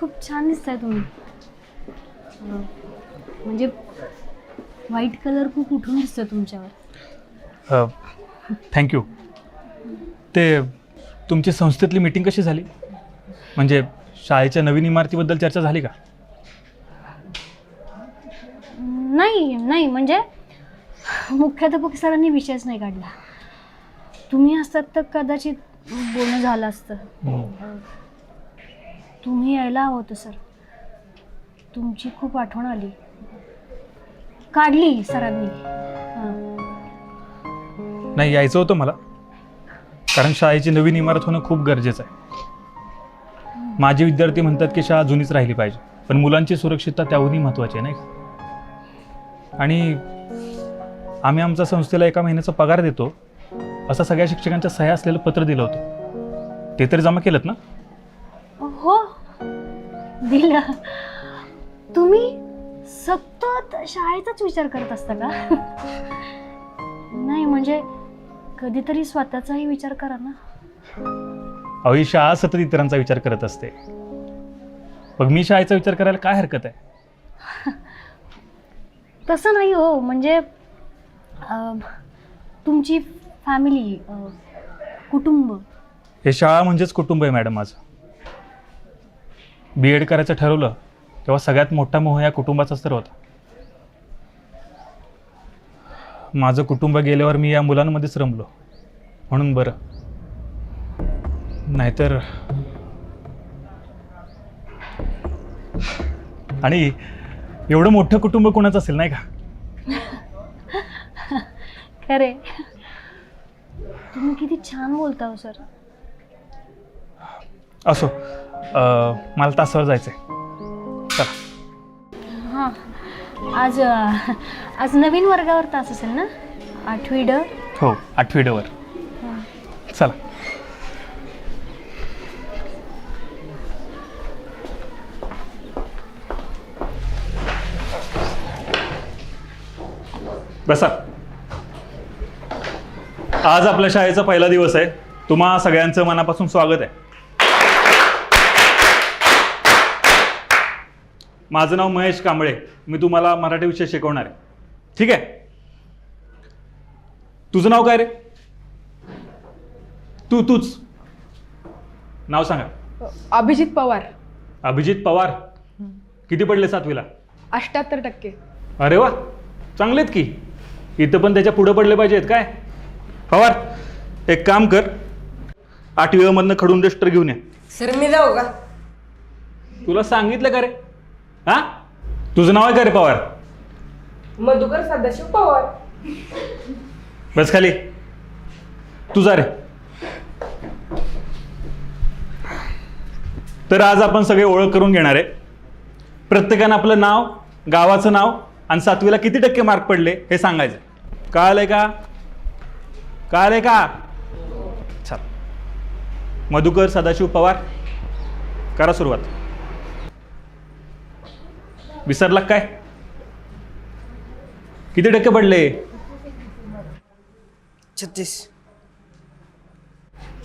खूप छान दिसताय तुम्ही. म्हणजे व्हाईट कलर खूप उठून दिसतोय तुमच्यावर. थँक्यू. ते तुमची संस्थेतली मीटिंग कशी झाली? म्हणजे शाळेच्या नवीन इमारतीबद्दल चर्चा झाली का? नाही म्हणजे मुख्याध्यापक सरांनी विषयच नाही काढला. तुम्ही असतात तर कदाचित बोलणं झालं असतं. तुम्ही यायला हवं होतं सर. तुमची खूप आठवण आली. काढली सरांनी. नाही, यायचं होतं मला, कारण शाळेची नवीन इमारत होणं खूप गरजेचं आहे. माझे विद्यार्थी म्हणतात की शाळा जुनीच राहिली पाहिजे, पण मुलांची सुरक्षितता त्याहूनही महत्त्वाची आहे, नाही का? आणि आम्ही आमच्या संस्थेला 1 महिन्याचा पगार देतो असं सगळ्या शिक्षकांच्या सह्या असलेलं पत्र दिलं होतं. ते तरी जमा केलं ना? हो, दिलं. तुम्ही सतत शाळेचाच विचार करत असता का? नाही म्हणजे कधीतरी स्वतःचाही विचार करा ना. अहो, ही शाळा सतत इतरांचा विचार करत असते. मग मी शाळेचा विचार करायला काय हरकत आहे? तसं नाही हो. म्हणजे तुमची फॅमिली, कुटुंब. हे शाळा म्हणजेच कुटुंब आहे मॅडम माझं. B.Ed करायचं ठरवलं तेव्हा सगळ्यात मोठा मोह या कुटुंबाचाच तर होता. माझं कुटुंब गेल्यावर मी या मुलांमध्येच रमलो, म्हणून बरं. नाहीतर आणि एवढं मोठं कुटुंब कोणाचं असेल, नाही का? खरे. तुम्ही किती छान बोलता हो सर. असो, मला तासावर जायचंय. चला. हां, आज नवीन वर्गावर तास असेल ना? 8वी ड. हो, 8वी ड वर. चला. बसा. आज आपल्या शाळेचा पहिला दिवस आहे. तुम्हा सगळ्यांचं मनापासून स्वागत आहे. माझं नाव महेश कांबळे. मी तुम्हाला मराठी विषय शिकवणार आहे. ठीक आहे? तुझं नाव काय रे? तूच नाव सांगा. अभिजित पवार. अभिजित पवार. किती पडले 7वीला? 78%. अरे वा, चांगलेत की. इथं पण त्याच्या पुढे पडले पाहिजेत काय? पवार, एक काम कर, 8वी मधनं खडून रजिस्टर घेऊन ये. सर मी जाऊ का? तुला सांगितलं का रे? हा, तुझं नाव आहे का रे पवार? मधुकर सदाशिव पवार. बस खाली. तुझा रे. तर आज आपण सगळे ओळख करून घेणार आहे. प्रत्येकानं आपलं नाव, गावाचं नाव आणि 7वीला किती टक्के मार्क पडले हे सांगायचं. कळालंय का? कळालंय का? चल. मधुकर सदाशिव पवार, करा सुरुवात. विसरला काय? किती टक्के पडले? 36.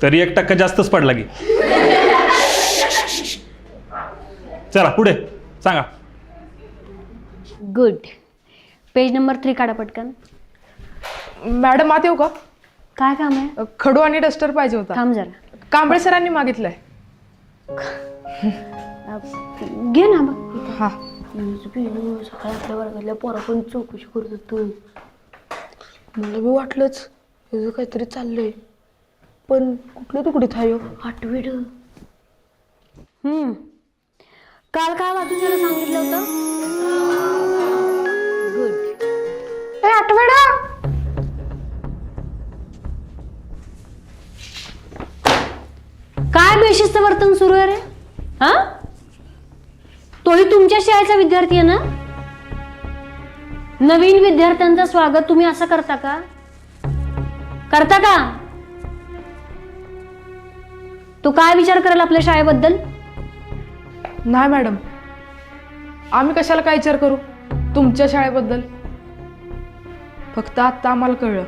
तरी 1% जास्तच पडला की. चला पुढे सांगा. गुड. पेज नंबर 3 काढा पटकन. मॅडम आत येऊ का? काय काम आहे? खडू आणि डस्टर पाहिजे होता. थांब जरा. कांबळे सरांनी मागितलंय. घे ना बघ. हा. सकाळी आपल्या वर्गातल्या पोरा पण चौकशी करत होतो. मला बी वाटलंच तुझं काहीतरी चाललंय, पण कुठलं तुकडीत आहे? 8वी ड. काल काय वाचून जरा सांगितलं होतं. गुड. 8वी ड. काय बेशिस्त वर्तन सुरू आहे रे? हा, तोही तुमच्या शाळेचा विद्यार्थी आहे ना? नवीन विद्यार्थ्यांचं स्वागत तुम्ही असं करता का? करता का? तू काय विचार करेल आपल्या शाळेबद्दल? नाही मॅडम, आम्ही कशाला काय विचार करू तुमच्या शाळेबद्दल. फक्त आता आम्हाला कळलं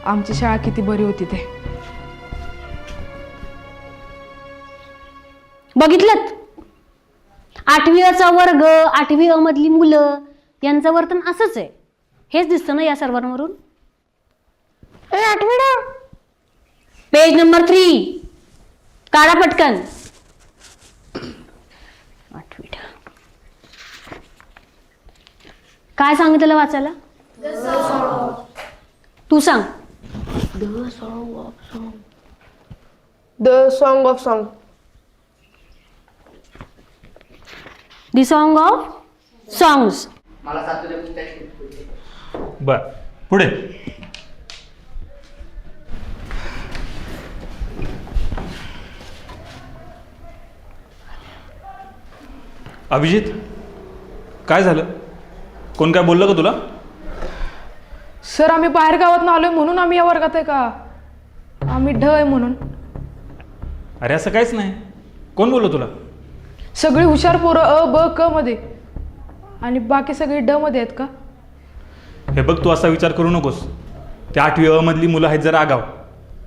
आमची शाळा किती बरी होती ते. बघितलं? 8वीचा वर्ग 8वी अ मधली मुलं यांचं वर्तन असंच आहे. हेच दिसतं ना या सर्वांवरून. पेज नंबर 3 काढा पटकन. 8वी काय सांगितलं वाचायला? तू सांग. The song of song. The song of songs. बर, पुढे. अभिजित, काय झालं? कोण काय बोललं का तुला? सर आम्ही बाहेर गावात आलोय म्हणून आम्ही या वर्गात आहे का? आम्ही ढ आहे म्हणून. अरे असं काहीच नाही. कोण बोललं तुला? सगळी हुशार पोरं अ ब क मध्ये आणि बाकी सगळी ड मध्ये आहेत का? हे बघ, तू असा विचार करू नकोस. ते 8वी अ मधली मुलं आहेत जरा आगाव.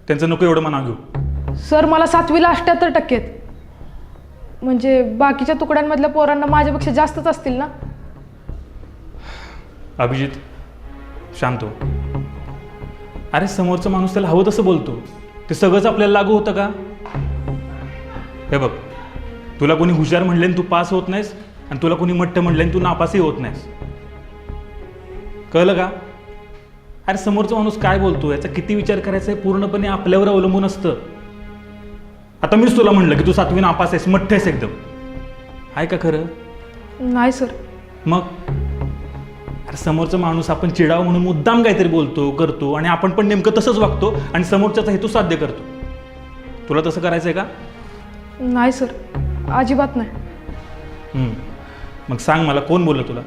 त्यांचं नको एवढं मनाव घेऊ. सर मला 7वीला 78% आहेत. म्हणजे बाकीच्या तुकड्यांमधल्या पोरांना माझ्यापेक्षा जास्तच असतील ना? अभिजित, शांत हो. अरे समोरचा माणूस त्याला हवं तसं बोलतो. ते सगळंच आपल्याला लागू होतं का? हे बघ, तुला कोणी हुशार म्हणले तू पास होत नाहीस, आणि तुला कोणी मट्ट म्हणले तू नापासही होत नाहीस. कळलं का? अरे समोरचा माणूस काय बोलतो याचा किती विचार करायचा हे पूर्णपणे आपल्यावर अवलंबून असतं. आता मीच तुला म्हणलं की तू 7वी नापास आहेस, मठ्ठ आहेस एकदम. आहे का खरं? नाही सर. मग अरे समोरचा माणूस आपण चिडावं म्हणून मुद्दाम काहीतरी बोलतो करतो, आणि आपण पण नेमकं तसंच वागतो आणि समोरच्याचा हेतू साध्य करतो. तुला तसं करायचं आहे का? नाही सर, अजिबात नाही. मग सांग मला, कोण बोललं तुला?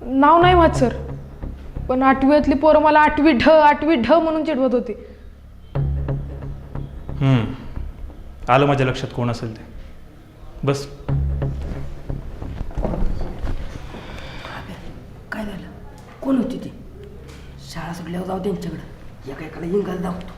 नाव नाही माहीत सर, पण 8वीतली पोरं मला 8वी ढ म्हणून चिडवत होती. आलं माझ्या लक्षात कोण असेल ते. बस. काय झालं? कोण होती ती? शाळा सुटल्यावर जाऊ त्यांच्याकडं. एका एकाला इंगाला दाखवतो.